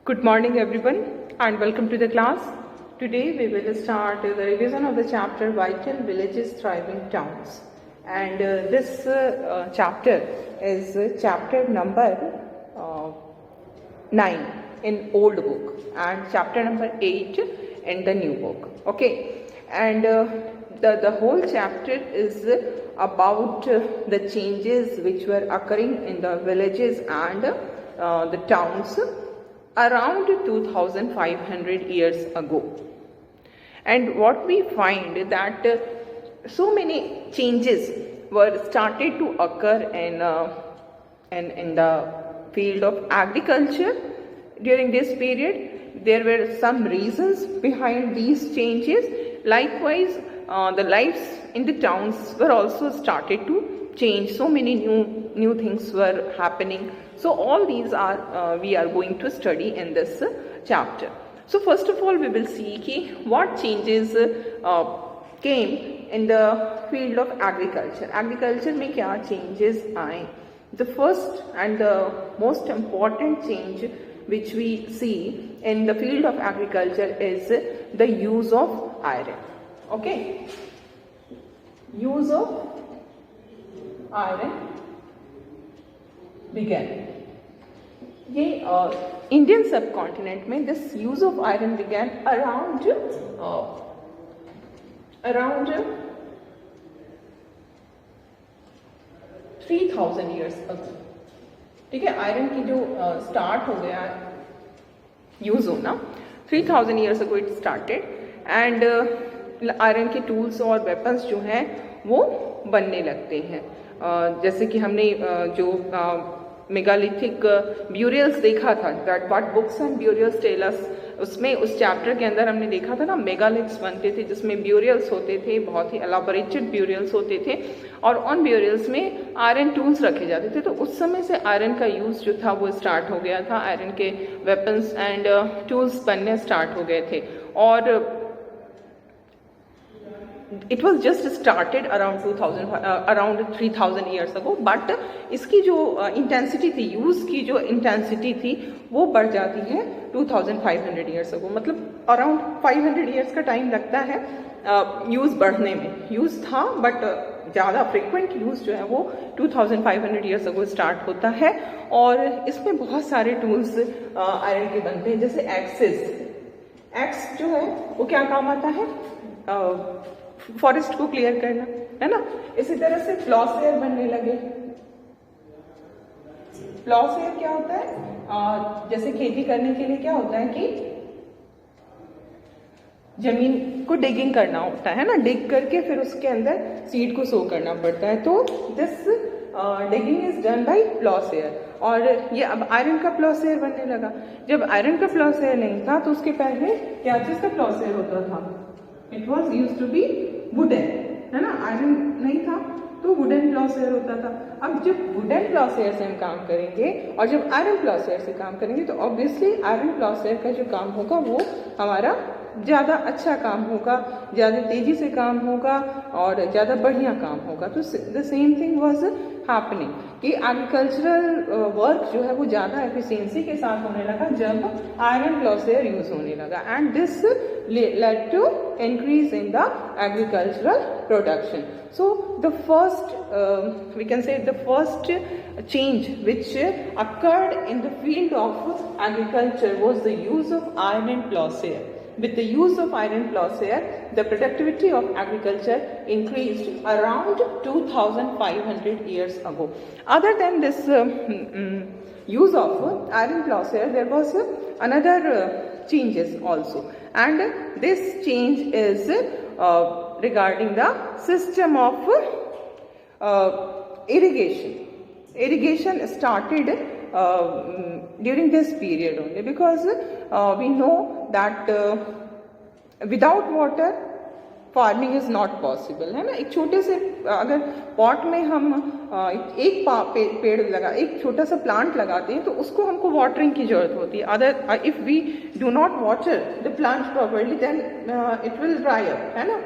Good morning everyone and welcome to the class. Today we will start the revision of the chapter Vital Villages Thriving Towns, and this chapter is chapter number 9 in old book and chapter number 8 in the new book. Okay, and the whole chapter is about the changes which were occurring in the villages and the towns around 2500 years ago. And what we find that so many changes were started to occur in the field of agriculture during this period. There were some reasons behind these changes. Likewise, the lives in the towns were also started to change. So many new things were happening. So all these are we are going to study in this chapter. So first of all we will see what changes came in the field of agriculture. Agriculture में क्या changes आए? The first and the most important change which we see in the field of agriculture is the use of iron. Okay, use of iron began. ये Indian सब continent में this use of iron began around 3000 years ago. ठीक है, iron की जो start हो गया use होना 3000 years ago it started. And iron के टूल्स और वेपन्स जो हैं वो बनने लगते हैं. जैसे कि हमने जो मेगालिथिक ब्यूरियल्स देखा था, that what books and burials tell us, उसमें उस चैप्टर के अंदर हमने देखा था ना मेगालिथ्स बनते थे जिसमें ब्यूरियल्स होते थे, बहुत ही एलाबोरेटेड ब्यूरियल्स होते थे और उन ब्यूरियल्स में आयरन टूल्स रखे जाते थे. तो उस समय से आयरन का यूज़ जो था वो स्टार्ट हो गया था. आयरन के वेपन्स एंड टूल्स बनने स्टार्ट हो गए थे और it was just started around 3000 years ago, but इसकी जो इंटेंसिटी थी, यूज़ की जो इंटेंसिटी थी वो बढ़ जाती है 2500 years ago. मतलब अराउंड 500 years का टाइम लगता है यूज़ बढ़ने में. यूज़ था बट ज़्यादा फ्रिक्वेंट यूज़ जो है वो 2500 years ago स्टार्ट होता है. और इसमें बहुत सारे टूल्स आयरन के बनते हैं, जैसे एक्सेस. एक्स जो है वो क्या काम आता है? फॉरेस्ट को क्लियर करना, है ना. इसी तरह से प्लॉसेयर बनने लगे. प्लॉसेयर क्या होता है? जैसे खेती करने के लिए क्या होता है कि जमीन को डिगिंग करना होता है ना, डिग करके फिर उसके अंदर सीड को सो करना पड़ता है. तो this digging is done by ploughshare. और ये अब आयरन का प्लॉसेयर बनने लगा. जब आयरन का प्लॉसेयर नहीं था तो उसके पहले क्या चीज का प्लॉसेयर होता था? It was use to be wooden, है ना. आयरन नहीं था तो वुडन प्लॉसेयर होता था. अब जब वुडन प्लॉसेयर से हम काम करेंगे और जब आयरन प्लॉसेयर से काम करेंगे तो ऑब्वियसली आयरन प्लॉसेयर का जो काम होगा वो हमारा ज़्यादा अच्छा काम होगा, ज़्यादा तेज़ी से काम होगा और ज़्यादा बढ़िया काम होगा. तो the same thing was happening कि एग्रीकल्चरल वर्क जो है वो ज़्यादा एफिशिएंसी के साथ होने लगा जब आयरन प्लॉसेयर यूज़ होने लगा. And this led to increase in the agricultural production. So the first we can say the first change which occurred in the field of agriculture was the use of iron plowshare. With the use of iron plowshare, the productivity of agriculture increased around 2500 years ago. Other than this use of iron plowshare, there was another changes also, and this change is regarding the system of irrigation. Irrigation started during this period only because we know that without water farming is not possible, है ना. एक छोटे से अगर pot में हम एक पेड़ लगा, एक छोटा सा प्लांट लगाते हैं तो उसको हमको वाटरिंग की जरूरत होती है. Other if we do not water the plant properly then it will dry up, है ना.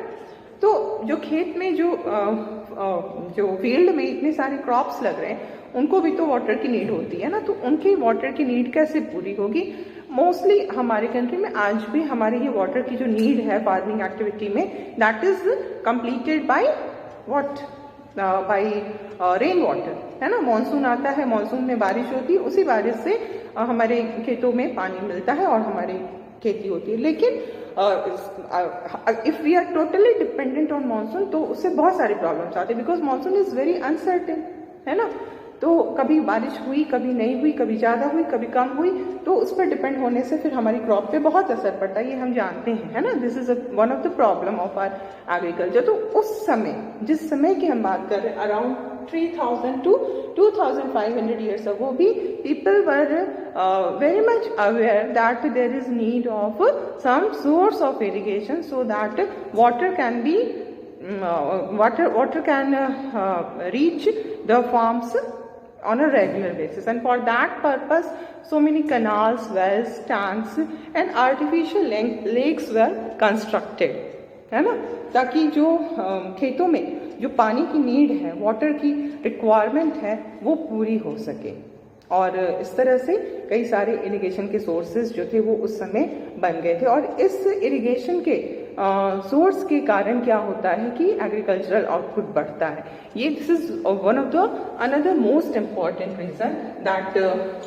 तो जो खेत में जो फील्ड में इतने सारे क्रॉप्स लग रहे हैं, उनको भी तो वाटर की नीड होती है ना, तो उनकी वाटर की नीड कैसे पूरी होगी? मोस्टली हमारे कंट्री में आज भी हमारी ये वाटर की जो नीड है फार्मिंग एक्टिविटी में, that is completed by what? By rain water, है ना। मानसून आता है, मानसून में बारिश होती है, उसी बारिश से हमारे खेतों में पानी मिलता है और हमारी खेती होती है। लेकिन if we are totally dependent on monsoon, तो उससे बहुत सारे प्रॉब्लम्स आते हैं, because monsoon is very uncertain, है ना। तो कभी बारिश हुई, कभी नहीं हुई, कभी ज़्यादा हुई, कभी कम हुई, तो उस पर डिपेंड होने से फिर हमारी क्रॉप पे बहुत असर पड़ता है, ये हम जानते हैं, है ना। This is one of the problem of our agriculture. तो उस समय, जिस समय की हम बात कर रहे हैं, अराउंड 3000 to 2500 years ago भी people were very much aware that there is need of some source of irrigation so that water can be water can reach the farms on a regular basis, and for that purpose so many canals, wells, tanks and artificial lakes were constructed, है ना, ताकि जो खेतों में जो पानी की need है, वाटर की रिक्वायरमेंट है, वो पूरी हो सके। और इस तरह से कई सारे इरिगेशन के सोर्सेज जो थे वो उस समय बन गए थे। और इस इरिगेशन के सोर्स के कारण क्या होता है कि एग्रीकल्चरल आउटपुट बढ़ता है। ये this is one of the another most important reason that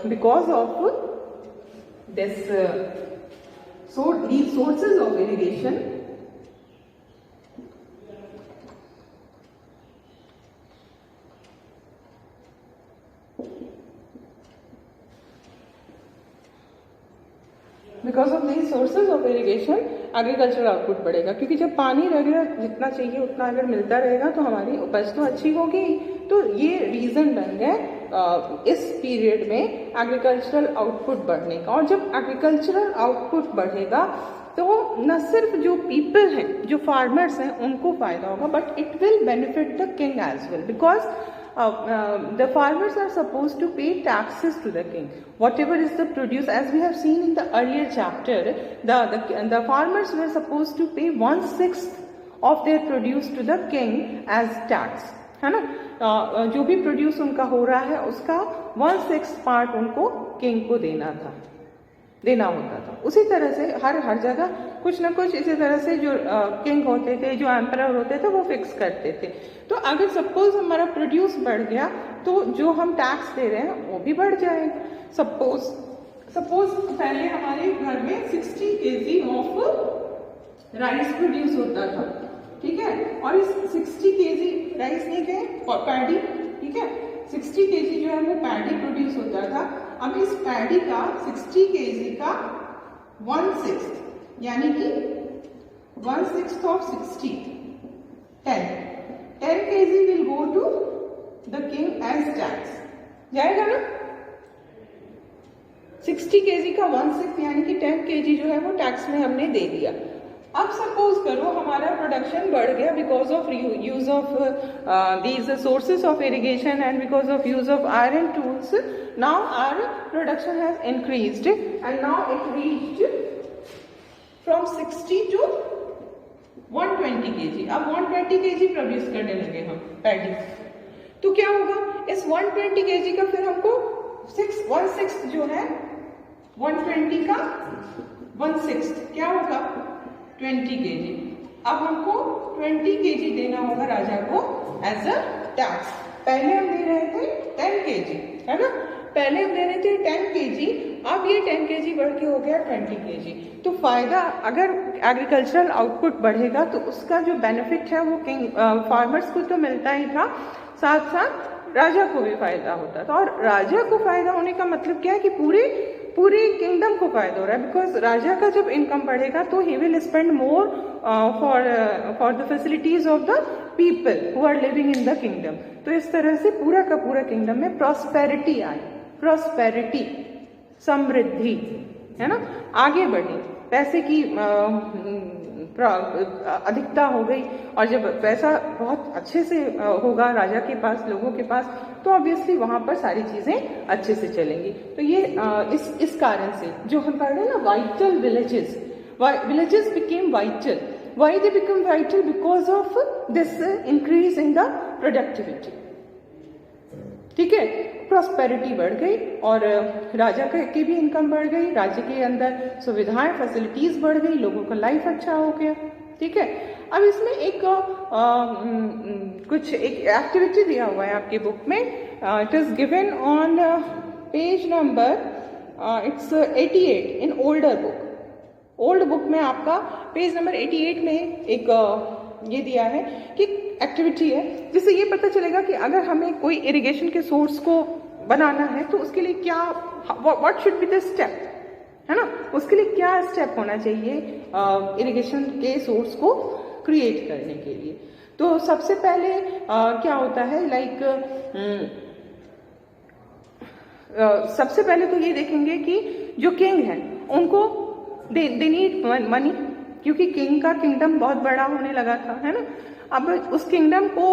because of this sources of irrigation because of these sources of irrigation agricultural output बढ़ेगा, क्योंकि जब पानी रेगुलर जितना चाहिए उतना अगर मिलता रहेगा तो हमारी उपज तो अच्छी होगी। तो ये रीजन बन गए इस पीरियड में एग्रीकल्चरल आउटपुट बढ़ने का। और जब एग्रीकल्चरल आउटपुट बढ़ेगा तो न सिर्फ जो पीपल हैं, जो फार्मर्स हैं, उनको फायदा होगा, but it will benefit the king as well, because the farmers are supposed to pay taxes to the king. Whatever is the produce, as we have seen in the earlier chapter, the farmers were supposed to pay 1/6 of their produce to the king as tax, है ना। जो भी produce उनका हो रहा है उसका 1/6 part उनको किंग को देना होता था। उसी तरह से हर जगह कुछ ना कुछ इसी तरह से जो किंग होते थे, जो एम्परर होते थे, वो फिक्स करते थे। तो अगर सपोज हमारा प्रोड्यूस बढ़ गया तो जो हम टैक्स दे रहे हैं वो भी बढ़ जाएगा। सपोज पहले हमारे घर में 60 kg ऑफ राइस प्रोड्यूस होता था, ठीक है, और इस 60 kg राइस नहीं कहे पैडी, ठीक है, 60 kg जो है वो पैडी प्रोड्यूस होता था। अब इस पैडी का 60 kg का 1/6 यानी कि 1/6 of 60 10 kg will go to the king as tax, जाएगा ना। 60 kg का 1/6 यानी कि 10 kg जो है वो टैक्स में हमने दे दिया। अब सपोज करो हमारा प्रोडक्शन बढ़ गया because of use of these sources of irrigation and because of use of iron tools. Now our production has increased and now it reached from 60 to 120 kg। अब 120 kg प्रोड्यूस करने लगे हम paddy. तो क्या होगा, इस 120 kg का फिर हमको 1/6 जो है 120 का 1/6 क्या होगा 20 kg। अब हमको 20 kg देना होगा राजा को एज अ टैक्स। पहले हम दे रहे थे 10 kg, है ना, पहले हम दे रहे थे 10 kg, अब ये 10 kg बढ़ के हो गया 20 kg। तो फायदा, अगर एग्रीकल्चरल आउटपुट बढ़ेगा तो उसका जो बेनिफिट है वो फार्मर्स को तो मिलता ही था, साथ साथ राजा को भी फायदा होता था। और राजा को फायदा होने का मतलब क्या है कि पूरे किंगडम को फायदा हो रहा है, बिकॉज राजा का जब इनकम बढ़ेगा तो he will spend more for the facilities of the people who are living in the kingdom. तो इस तरह से पूरा का पूरा किंगडम में प्रॉस्पेरिटी आई, प्रॉस्पेरिटी समृद्धि, है ना, आगे बढ़ी, पैसे की अधिकता हो गई। और जब पैसा बहुत अच्छे से होगा राजा के पास, लोगों के पास, तो ऑब्वियसली वहां पर सारी चीजें अच्छे से चलेंगी। तो ये इस कारण से जो हम पढ़ रहे हैं ना, vital villages became vital. Why they become vital? Because of this increase in the productivity. ठीक है, प्रॉस्पेरिटी बढ़ गई और राजा की भी इनकम बढ़ गई, राज्य के अंदर सुविधाएं फैसिलिटीज बढ़ गई, लोगों का लाइफ अच्छा हो गया। ठीक है, अब इसमें एक कुछ एक एक्टिविटी दिया हुआ है आपकी बुक में। It is given on page number it's 88 in older book. Old book में आपका पेज नंबर 88 में एक ये दिया है कि एक्टिविटी है जिससे ये पता चलेगा कि अगर हमें कोई इरिगेशन के सोर्स को बनाना है तो उसके लिए क्या, what should be the step, है ना, उसके लिए क्या स्टेप होना चाहिए इरिगेशन के सोर्स को क्रिएट करने के लिए। तो सबसे पहले क्या होता है, लाइक सबसे पहले तो ये देखेंगे कि जो किंग है उनको दे नीड मनी, क्योंकि किंग का किंगडम बहुत बड़ा होने लगा था, है ना। अब उस किंगडम को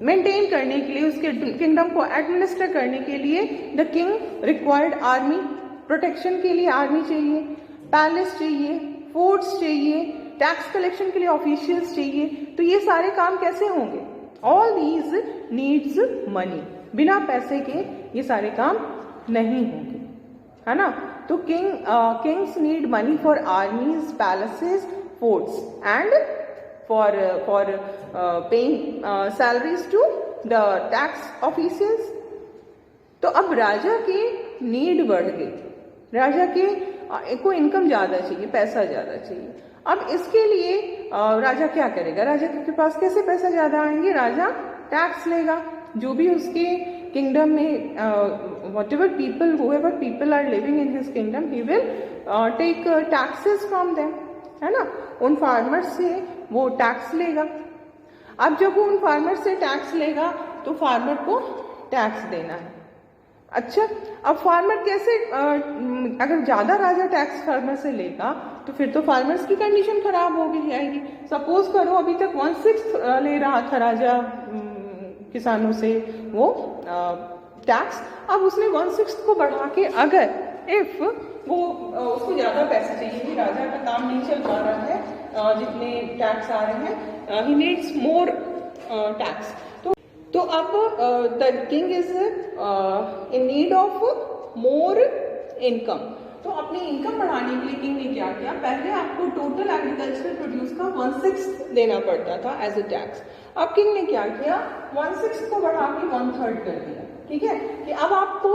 मेंटेन करने के लिए, उसके किंगडम को एडमिनिस्टर करने के लिए the king required army, protection के लिए आर्मी चाहिए, पैलेस चाहिए, फोर्ट्स चाहिए, टैक्स कलेक्शन के लिए ऑफिशियल्स चाहिए। तो ये सारे काम कैसे होंगे? ऑल दीज नीड्स मनी, बिना पैसे के ये सारे काम नहीं होंगे, है ना। तो Kings need money for आर्मीज, palaces, forts and for paying salaries to the tax officials। तो अब राजा की नीड बढ़ गई, राजा के को इनकम ज्यादा चाहिए, पैसा ज्यादा चाहिए। अब इसके लिए राजा क्या करेगा? राजा के पास कैसे पैसा ज्यादा आएंगे? राजा टैक्स लेगा, जो भी उसके किंगडम में whatever people, whoever people are living in his kingdom, he will take taxes from them, है ना। उन फार्मर्स से वो टैक्स लेगा। अब जब वो उन फार्मर से टैक्स लेगा तो फार्मर को टैक्स देना है। अच्छा, अब फार्मर कैसे, अगर ज्यादा राजा टैक्स फार्मर से लेगा तो फिर तो फार्मर्स की कंडीशन खराब हो गई जाएगी। सपोज करो अभी तक 1/6 ले रहा था राजा किसानों से वो टैक्स, अब उसने 1/6 को बढ़ा के, अगर इफ वो उसको ज्यादा पैसे चाहिए कि राजा का काम नहीं चल पा रहा है, जितने टैक्स आ रहे हैं, ही नीड्स मोर टैक्स। तो अब the king is in need of more income. तो अपनी इनकम बढ़ाने के लिए किंग ने क्या किया? पहले आपको टोटल एग्रीकल्चरल प्रोड्यूस का 1/6 देना पड़ता था एज अ टैक्स। अब किंग ने क्या किया? 1/6 को बढ़ा के 1/3 कर दिया। ठीक है, कि अब आपको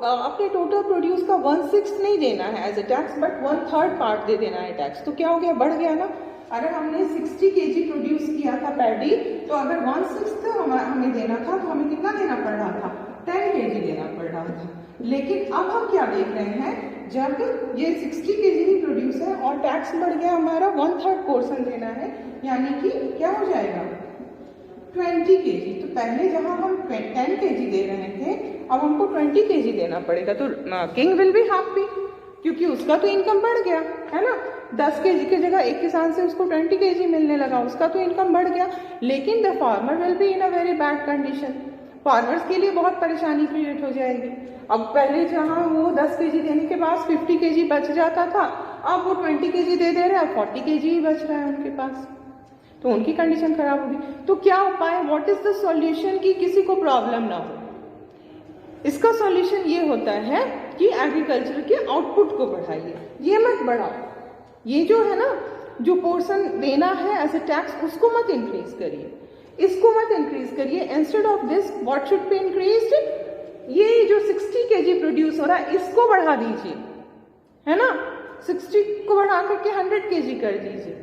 अपने टोटल प्रोड्यूस का 1/6 नहीं देना है as a tax, but 1/3 part दे देना है टैक्स। तो क्या हो गया? बढ़ गया ना। अगर हमने 60 kg प्रोड्यूस किया था पैडी, तो अगर 1/6 हमें देना था तो हमें कितना देना पड़ रहा था? 10 kg देना पड़ रहा था। लेकिन अब हम क्या देख रहे हैं, जब ये 60 kg ही प्रोड्यूस है और टैक्स बढ़ गया हमारा, 1/3 पोर्शन देना है, यानी कि क्या हो जाएगा? 20 kg। तो पहले जहां हम 10 kg दे रहे थे, अब हमको 20 kg देना पड़ेगा। तो किंग विल बी हैप्पी, क्योंकि उसका तो इनकम बढ़ गया, है ना। 10 kg की जगह एक किसान से उसको 20 kg मिलने लगा, उसका तो इनकम बढ़ गया। लेकिन the farmer will be in a very bad condition, farmers के लिए बहुत परेशानी क्रिएट हो जाएगी। अब पहले जहां वो 10 kg देने के बाद 50 kg बच जाता था, अब वो 20 kg दे रहे हैं, 40 kg ही बच रहा है उनके पास, तो उनकी कंडीशन खराब होगी। तो क्या उपाय, व्हाट इज द सॉल्यूशन कि किसी को प्रॉब्लम ना हो? इसका सॉल्यूशन ये होता है कि एग्रीकल्चर के आउटपुट को बढ़ाइए, ये मत बढ़ाओ। ये जो है ना, जो पोर्शन देना है एज ए टैक्स, उसको मत इंक्रीज करिए, इसको मत इंक्रीज करिए। Instead of this what should be increased? ये जो 60 kg प्रोड्यूस हो रहा है, इसको बढ़ा दीजिए, है ना। 60 को बढ़ा करके 100 kg कर दीजिए।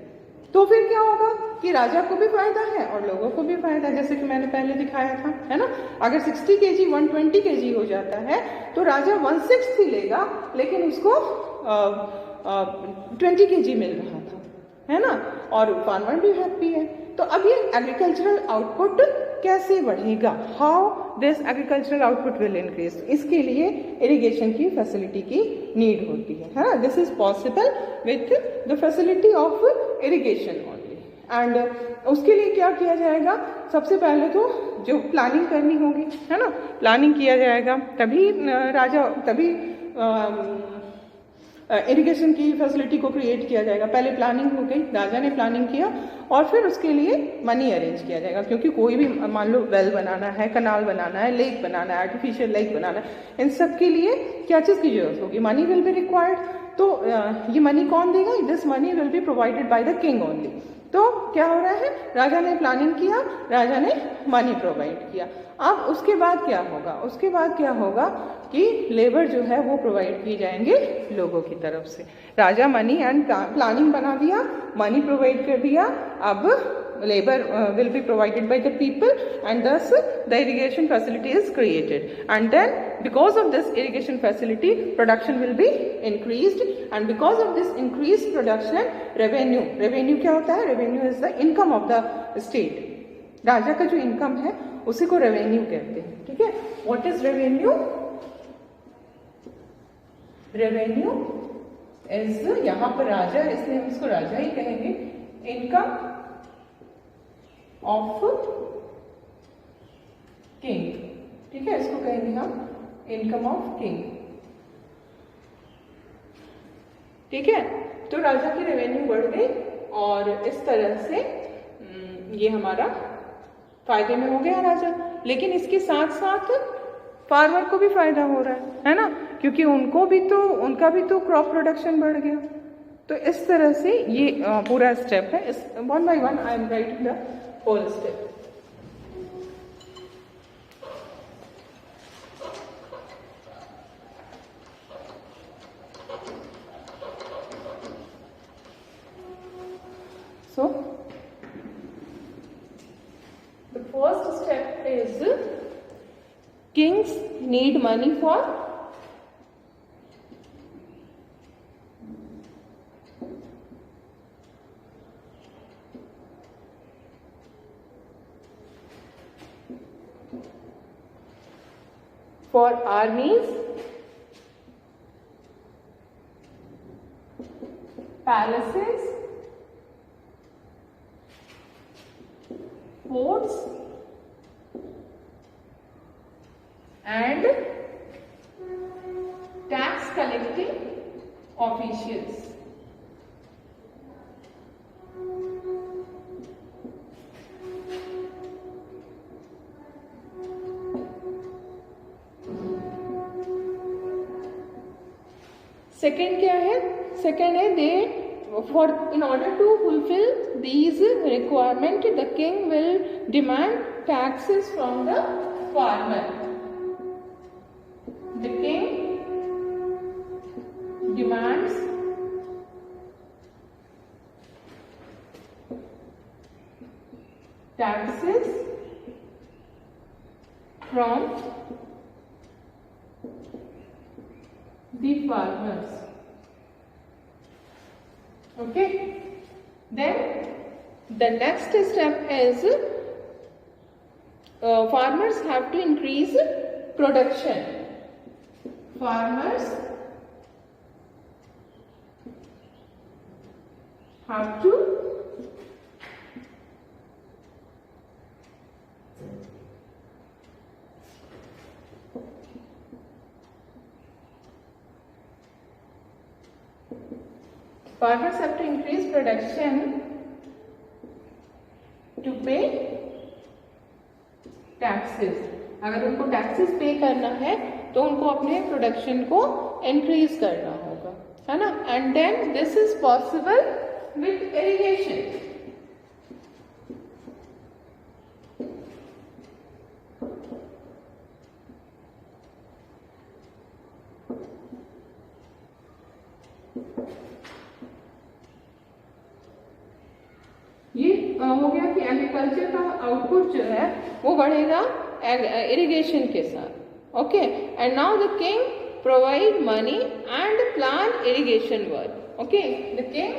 तो फिर क्या होगा कि राजा को भी फायदा है और लोगों को भी फायदा, जैसे कि मैंने पहले दिखाया था, है ना। अगर 60 kg 120 kg हो जाता है तो राजा 1/6 ही लेगा, लेकिन उसको 20 kg मिल रहा था, है ना, और फार्मर भी हैप्पी है। तो अब ये एग्रीकल्चरल आउटपुट कैसे बढ़ेगा? How this agricultural output will increase? इसके लिए इरिगेशन की फैसिलिटी की नीड होती है ना। This is possible with the facility of irrigation only. And उसके लिए क्या किया जाएगा? सबसे पहले तो जो प्लानिंग करनी होगी, है ना, प्लानिंग किया जाएगा, तभी इरिगेशन की फैसिलिटी को क्रिएट किया जाएगा। पहले प्लानिंग हो गई, राजा ने प्लानिंग किया और फिर उसके लिए मनी अरेंज किया जाएगा, क्योंकि कोई भी मान लो वेल बनाना है, कनाल बनाना है, लेक बनाना है, आर्टिफिशियल लेक बनाना है, इन सब के लिए क्या चीज़ की जरूरत होगी? Money will be required. तो ये मनी कौन देगा? This money will be provided by the king only. तो क्या हो रहा है, राजा ने प्लानिंग किया, राजा ने मनी प्रोवाइड किया। अब उसके बाद क्या होगा? उसके बाद क्या होगा कि लेबर जो है वो प्रोवाइड किए जाएंगे लोगों की तरफ से। राजा मनी एंड प्लानिंग बना दिया, मनी प्रोवाइड कर दिया, अब labor will be provided by the people, and thus the irrigation facility is created, and then because of this irrigation facility production will be increased, and because of this increased production revenue क्या होता है? revenue is the income of the state. राजा का जो income है उसी को revenue कहते हैं, ठीक है। What is revenue? Revenue is, यहां पर राजा, इसलिए हम इसको राजा ही कहेंगे, इनकम ऑफ किंग, ठीक है, इसको कहेंगे हम इनकम ऑफ किंग, ठीक है। तो राजा की रेवेन्यू बढ़ गई और इस तरह से ये हमारा फायदे में हो गया राजा। लेकिन इसके साथ साथ फार्मर को भी फायदा हो रहा है ना, क्योंकि उनका भी तो क्रॉप प्रोडक्शन बढ़ गया। तो इस तरह से ये पूरा स्टेप है। इस one by one I am writing the whole step. So the first step is kings need money for armies, palaces, forts and tax collecting officials. Second क्या है? सेकेंड है दे in order to fulfill these requirement the king will demand taxes from the farmer. The king demands taxes from the farmers. Okay, then the next step is farmers have to increase production. Farmers have to increase production to pay taxes. अगर उनको taxes पे करना है तो उनको अपने production को increase करना होगा, है ना। And then this is possible with irrigation. हो गया कि एग्रीकल्चर का आउटपुट जो है वो बढ़ेगा इरिगेशन के साथ। Okay, and now the king provide money and plan irrigation work. Okay, the king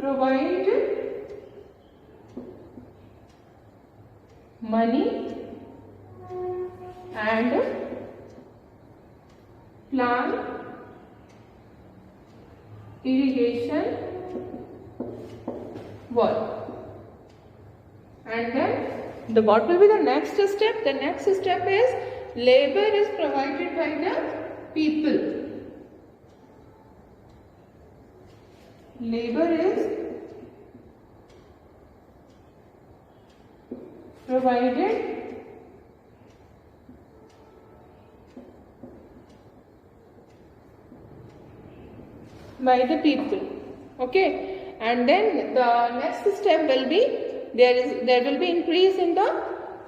provide money and plan irrigation work, and then what will be the next step? The next step is labor is provided by the people. Labor is provided by the people. Okay, and then the next step will be there will be increase in the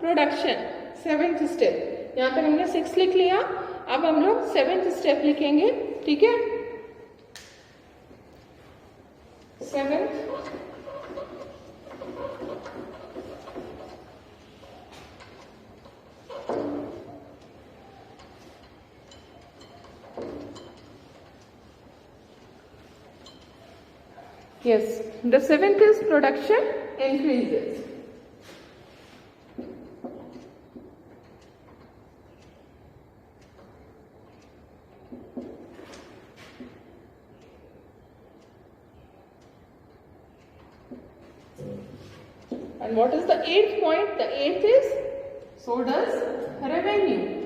production. 7th step. यहाँ तक हमने 6 लिख लिया, अब हम लोग 7th step लिखेंगे. ठीक है, 7th yes, the 7th is production increases. And what is the 8th point? The 8th is so does revenue.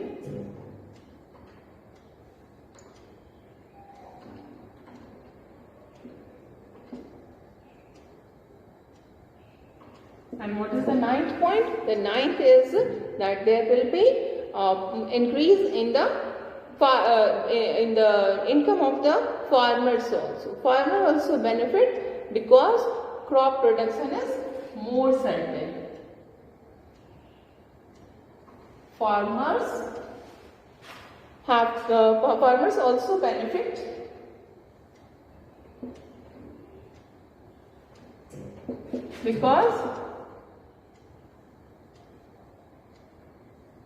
And what is the 9th point? The 9th is that there will be increase in the income of the farmers also. Farmer also benefit because crop production is more certain. Farmers also benefit because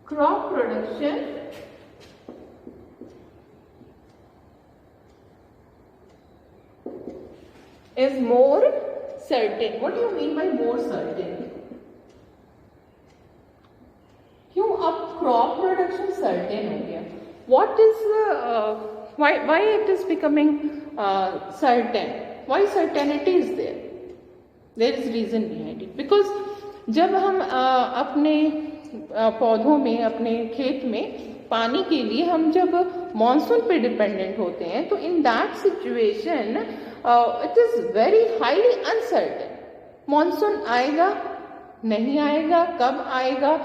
crop production is more certain. What do you mean by more certain? क्यों अब crop production certain हो गया? What is why it is becoming certain? Why certainty is there? There is reason behind it. Because जब हम अपने पौधों में, अपने खेत में पानी के लिए हम जब मॉनसून पे डिपेंडेंट होते हैं, तो in that situation it is very highly uncertain. Monsoon आएगा, नहीं आएगा, कब आएगा,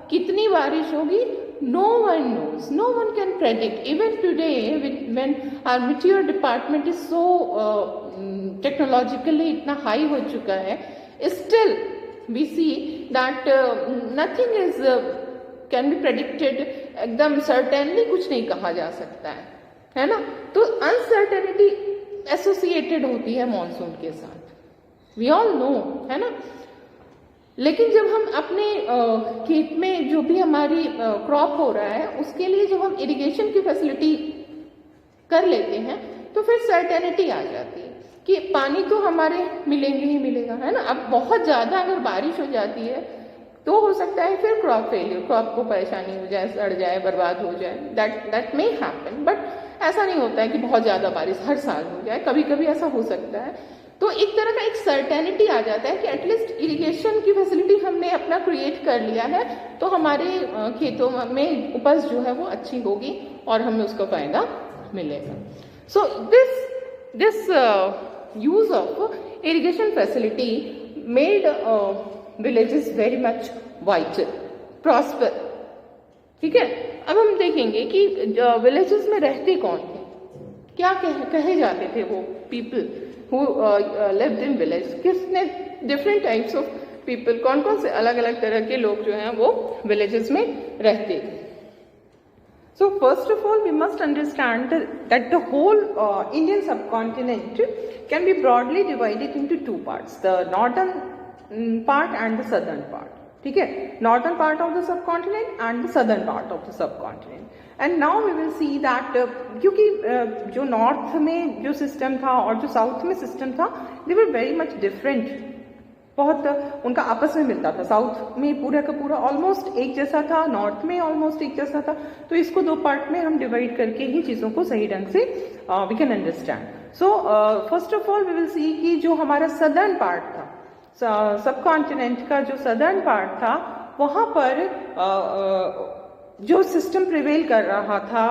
कितनी बारिश होगी, no one knows, no one can predict. Even today when our meteor department is so technologically इतना हाई हो चुका है, still we see that nothing is can be predicted. एकदम certainly कुछ नहीं कहा जा सकता है ना. तो uncertainty एसोसिएटेड होती है मॉनसून के साथ, वी ऑल नो, है ना. लेकिन जब हम अपने खेत में जो भी हमारी क्रॉप हो रहा है उसके लिए जब हम इरिगेशन की फैसिलिटी कर लेते हैं तो फिर सर्टेनिटी आ जाती है कि पानी तो हमारे मिलेंगे ही मिलेगा, है ना. अब बहुत ज़्यादा अगर बारिश हो जाती है तो हो सकता है फिर क्रॉप फेलियर, क्रॉप को परेशानी हो जाए, सड़ जाए, बर्बाद हो जाए. दैट मे हैपन, बट ऐसा नहीं होता है कि बहुत ज़्यादा बारिश हर साल हो जाए. कभी कभी ऐसा हो सकता है. तो एक तरह का एक सर्टेनिटी आ जाता है कि एटलीस्ट इरिगेशन की फैसिलिटी हमने अपना क्रिएट कर लिया है तो हमारे खेतों में उपज जो है वो अच्छी होगी और हमें उसका फायदा मिलेगा. So this use of irrigation facility made villages very much vital, prosper. ठीक है, अब हम देखेंगे कि विलेजेस में रहते कौन थे, क्या कहे जाते थे वो people who lived in village. किसने डिफरेंट टाइप्स ऑफ पीपल, कौन कौन से अलग अलग तरह के लोग जो हैं वो विलेजेस में रहते थे. So first of all, we must understand that the whole Indian subcontinent can be broadly divided into two parts, the northern part and the southern part. ठीक है, northern part of the subcontinent and the southern part of the subcontinent. And now we will see that क्योंकि जो north में जो system था और जो south में system था, they were very much different. बहुत उनका आपस में मिलता था. साउथ में पूरा का पूरा ऑलमोस्ट एक जैसा था, नॉर्थ में ऑलमोस्ट एक जैसा था. तो इसको दो पार्ट में हम डिवाइड करके ही चीज़ों को सही ढंग से we can understand. So first of all we will see कि जो हमारा सदर्न पार्ट था, सब कॉन्टिनेंट का जो सदर्न पार्ट था वहाँ पर जो सिस्टम प्रिवेल कर रहा था,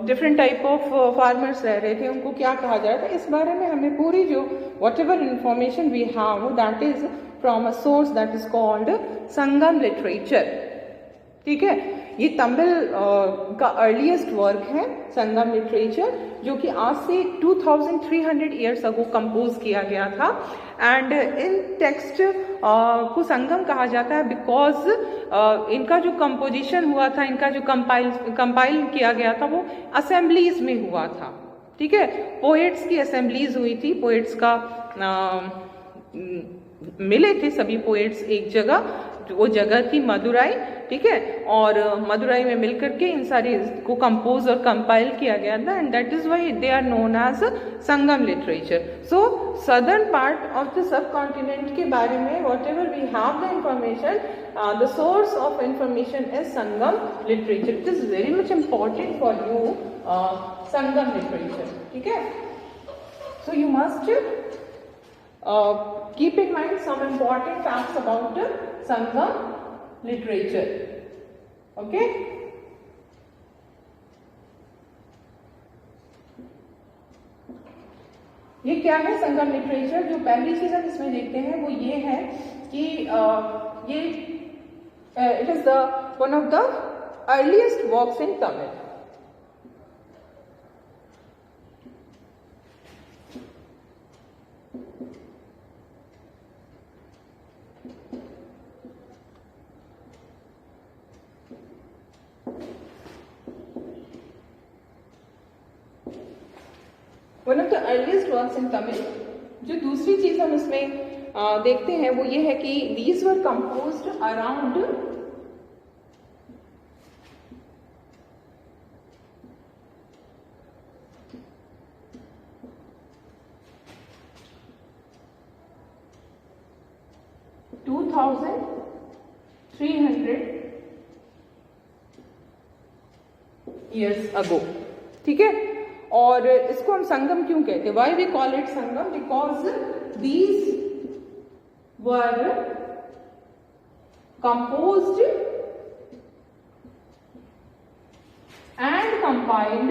डिफरेंट टाइप ऑफ फार्मर्स रह रहे थे, उनको क्या कहा जा रहा था, इस बारे में हमें पूरी जो whatever information we have that is from a source that is called Sangam literature. ठीक है, ये तमिल का अर्लीस्ट वर्क है संगम लिटरेचर, जो कि आज से 2300 ईयर्स अगो कंपोज किया गया था। एंड इन टेक्स्ट को संगम कहा जाता है बिकॉज इनका जो कंपोजिशन हुआ था, इनका जो कंपाइल किया गया था, वो असेंबलीज में हुआ था। ठीक है, पोएट्स की असेंबलीज हुई थी, पोएट्स का मिले थे सभी पोएट्स एक जगह, वो जगह थी मदुराई। ठीक है, और मदुराई में मिलकर के इन सारी को कंपोज और कंपाइल किया गया था, and that is why they are known as Sangam literature. So southern part of the subcontinent के बारे में whatever we have the information, the source of information is Sangam literature. It is very much important for you Sangam literature. ठीक है, so you must keep in mind some important facts about Sangam literature. Okay. ये क्या है संगम literature? जो पहली चीज हम इसमें देखते हैं वो ये है कि ये it is the one of the earliest works in Tamil. One of the earliest works in Tamil. जो दूसरी चीज हम इसमें देखते हैं वो ये है कि these were composed around 2300 years ago. ठीक है, और इसको हम संगम क्यों कहते हैं? Why we call it Sangam? Because these were composed and compiled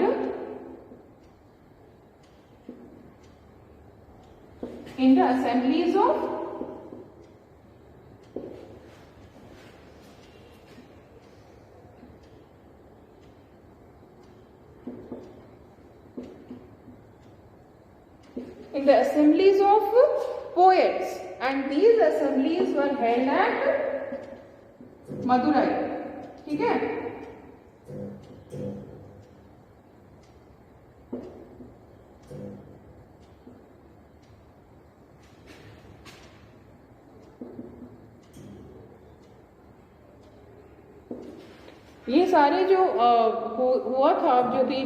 in the assemblies of poets, and these assemblies were held at Madurai. ठीक है, ये सारे जो हुआ था, जो भी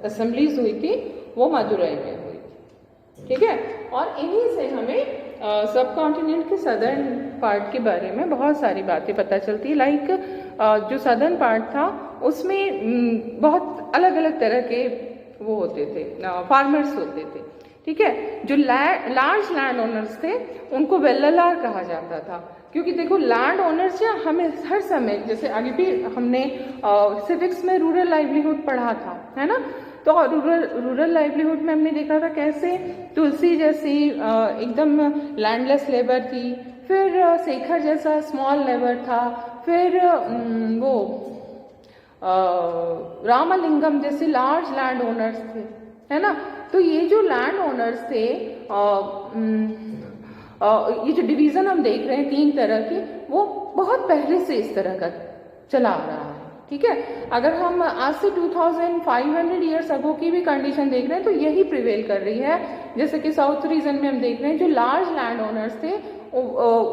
असेंबलीज हुई थी वो मदुराई में हुई थी। ठीक है, और इन्हीं से हमें सब कॉन्टिनेंट के सदर्न पार्ट के बारे में बहुत सारी बातें पता चलती है। लाइक जो सदर्न पार्ट था उसमें बहुत अलग अलग तरह के वो होते थे, फार्मर्स होते थे। ठीक है, जो लार्ज लैंड ओनर्स थे उनको वेल्लालार कहा जाता था, क्योंकि देखो लैंड ओनर्स या हमें हर समय, जैसे आगे भी हमने सिविक्स में रूरल लाइवलीहुड पढ़ा था, है ना, तो रूरल लाइवलीहुड में हमने देखा था कैसे तुलसी जैसी एकदम लैंडलेस लेबर थी, फिर शेखर जैसा स्मॉल लेबर था, फिर वो रामलिंगम जैसे लार्ज लैंड ओनर्स थे, है ना। तो ये जो लैंड ओनर्स थे, ये जो डिवीजन हम देख रहे हैं तीन तरह की, वो बहुत पहले से इस तरह का चला आ रहा है। ठीक है, अगर हम आज से 2500 ईयर्स अगो की भी कंडीशन देख रहे हैं तो यही प्रिवेल कर रही है। जैसे कि साउथ रीजन में हम देख रहे हैं जो लार्ज लैंड ओनर्स थे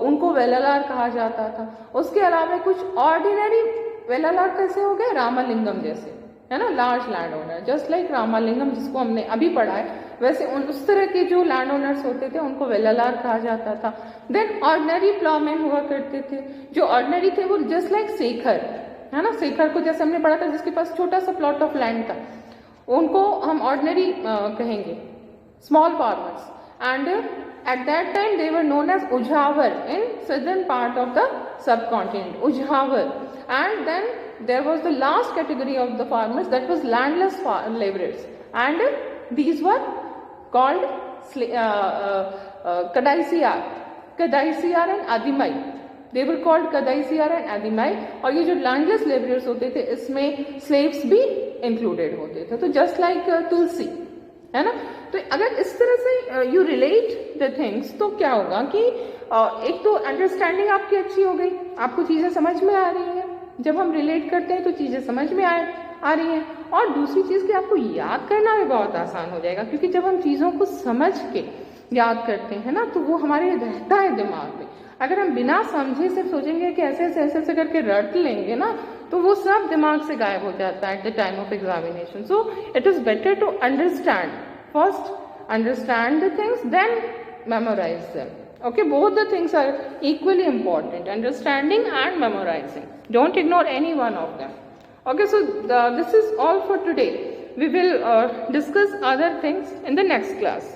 उनको वेल्लालार कहा जाता था। उसके अलावा कुछ ऑर्डिनरी वेल्लालार कैसे हो गए, रामलिंगम जैसे, है ना, large land owner, just like Ramalingam जिसको हमने अभी पढ़ा है, वैसे उस तरह के जो लैंड ओनर्स होते थे उनको वेल्लालार कहा जाता था। देन ऑर्डिनरी प्लॉमेन हुआ करते थे, जो ऑर्डिनरी थे वो जस्ट लाइक शेखर, है ना, शेखर को जैसे हमने पढ़ा था जिसके पास छोटा सा प्लॉट ऑफ लैंड था, उनको हम ऑर्डिनरी कहेंगे, small farmers. And At that time they were known as Ujhavar in southern part of the subcontinent, Ujhavar. And then there was the last category of the farmers, that was landless laborers, and these were called Kadaisiyar and Adimai. They were called Kadaisiyar and Adimai. और ये जो landless labourers होते थे इसमें slaves भी included होते थे. तो जस्ट लाइक तुलसी है ना. तो अगर इस तरह से यू रिलेट द थिंग्स तो क्या होगा कि एक तो अंडरस्टैंडिंग आपकी अच्छी हो गई, आपको चीजें समझ में आ रही हैं. जब हम रिलेट करते हैं तो चीजें समझ में आ रही हैं. और दूसरी चीज कि आपको याद करना भी बहुत आसान हो जाएगा, क्योंकि जब हम चीजों को समझ के याद करते हैं ना तो वो हमारे रहता है दिमाग में. अगर हम बिना समझे सिर्फ सोचेंगे कि ऐसे ऐसे करके रट लेंगे ना तो वो सब दिमाग से गायब हो जाता है at the time of examination. So it is better to understand. First understand the things, then memorise them. Okay, both the things are equally important, understanding and memorizing. Don't ignore any one of them. Okay, so this is all for today. We will discuss other things in the next class.